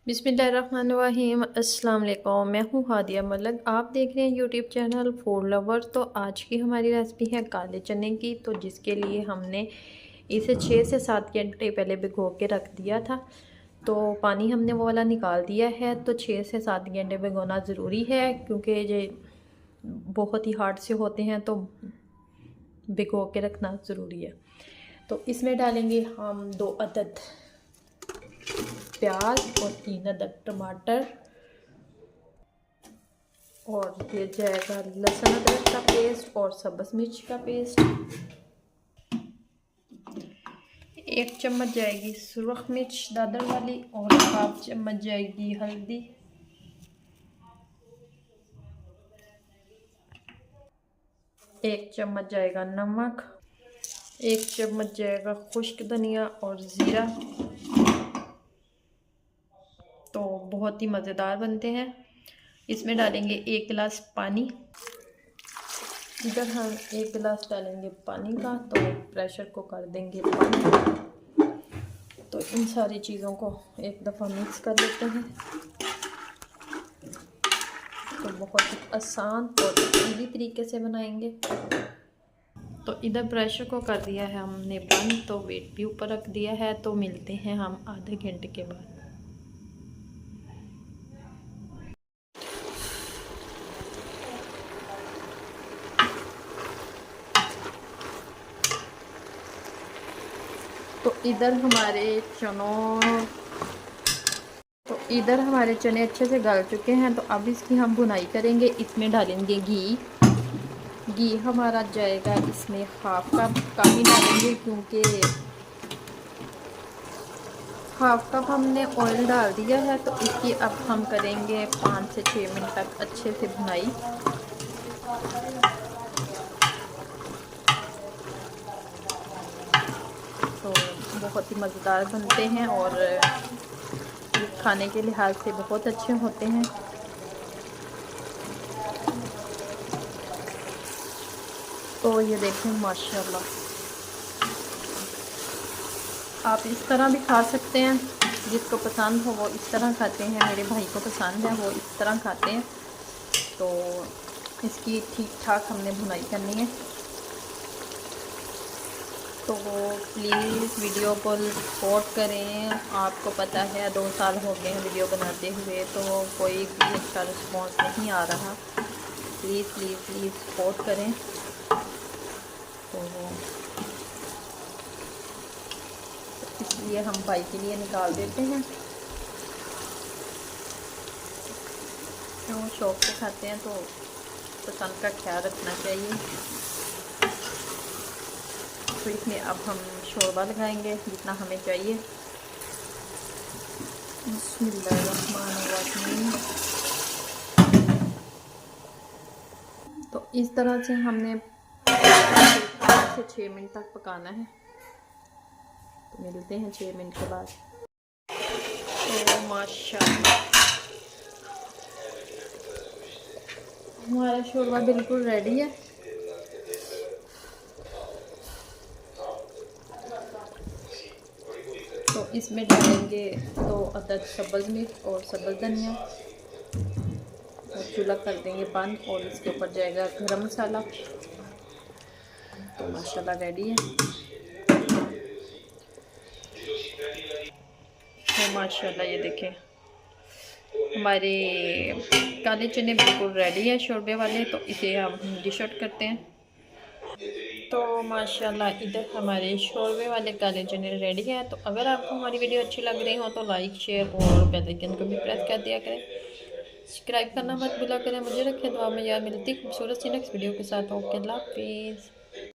बिस्मिल्लाहिर्रहमानिर्रहीम। अस्सलाम वालेकुम। मैं हूँ हादिया मलिक, आप देख रहे हैं यूट्यूब चैनल फूड लवर। तो आज की हमारी रेसिपी है काले चने की। तो जिसके लिए हमने इसे 6 से 7 घंटे पहले भिगो के रख दिया था। तो पानी हमने वो वाला निकाल दिया है। तो 6 से 7 घंटे भिगोना ज़रूरी है, क्योंकि ये बहुत ही हार्ड से होते हैं, तो भिगो के रखना ज़रूरी है। तो इसमें डालेंगे हम 2 अदद प्याज और 3 अदद टमाटर, और ये जाएगा लहसुन अदरक का पेस्ट और सब्ज़ मिर्च का पेस्ट। 1 चम्मच जाएगी सुरख मिर्च दादर वाली, और 1/2 चम्मच जाएगी हल्दी, 1 चम्मच जाएगा नमक, 1 चम्मच जाएगा खुश्क धनिया और ज़ीरा। तो बहुत ही मज़ेदार बनते हैं। इसमें डालेंगे 1 गिलास पानी। इधर हम 1 गिलास डालेंगे पानी का, तो प्रेशर को कर देंगे बंद। तो इन सारी चीज़ों को एक दफ़ा मिक्स कर लेते हैं। तो बहुत ही आसान और इजीली तरीके से बनाएंगे। तो इधर प्रेशर को कर दिया है हमने बंद, तो वेट भी ऊपर रख दिया है। तो मिलते हैं हम आधे घंटे के बाद। तो इधर हमारे चने अच्छे से गल चुके हैं। तो अब इसकी हम भुनाई करेंगे। इसमें डालेंगे घी हमारा जाएगा इसमें हाफ कप, कम ही डालेंगे क्योंकि हाफ कप हमने ऑयल डाल दिया है। तो इसकी अब हम करेंगे 5 से 6 मिनट तक अच्छे से भुनाई। तो बहुत ही मज़ेदार बनते हैं और खाने के लिहाज से बहुत अच्छे होते हैं। तो ये देखें माशाल्लाह, आप इस तरह भी खा सकते हैं। जिसको पसंद हो वो इस तरह खाते हैं। मेरे भाई को पसंद है, वो इस तरह खाते हैं। तो इसकी ठीक ठाक हमने भुनाई करनी है। तो प्लीज़ वीडियो को सपोर्ट करें। आपको पता है 2 साल हो गए हैं वीडियो बनाते हुए, तो कोई भी अच्छा रिस्पॉन्स नहीं आ रहा। प्लीज़ प्लीज़ प्लीज़ सपोर्ट करें। तो इसलिए हम भाई के लिए निकाल देते हैं। क्यों शौक से खाते हैं, तो पसंद का ख्याल रखना चाहिए। तो इसमें अब हम शोरबा लगाएंगे जितना हमें चाहिए। बिस्मिल्लाहिर्रहमानिर्रहीम। तो इस तरह से हमने 5 से 6 मिनट तक पकाना है। तो मिलते हैं 6 मिनट के बाद। तो माशाल्लाह हमारा शोरबा बिल्कुल रेडी है। तो इसमें डालेंगे 2 अदद सब्ज़ मिर्च और सब्ज़ धनिया, और चूल्हा कर देंगे बंद, और इसके ऊपर जाएगा गरम मसाला। तो माशाल्लाह रेडी है। तो माशाल्लाह ये देखें हमारे काले चने बिल्कुल रेडी है शोरबे वाले। तो इसे हम डिश आउट करते हैं। तो माशाल्लाह इधर हमारे शोरबे वाले काले चने रेडी है। तो अगर आपको हमारी वीडियो अच्छी लग रही हो तो लाइक शेयर और बेल आइकन को भी प्रेस कर दिया करें। सब्सक्राइब करना मत भूला करें। मुझे रखें दुआ में याद। मिलती खूबसूरत सी नेक्स्ट वीडियो के साथ। ओके, अल्लाह हाफिज़।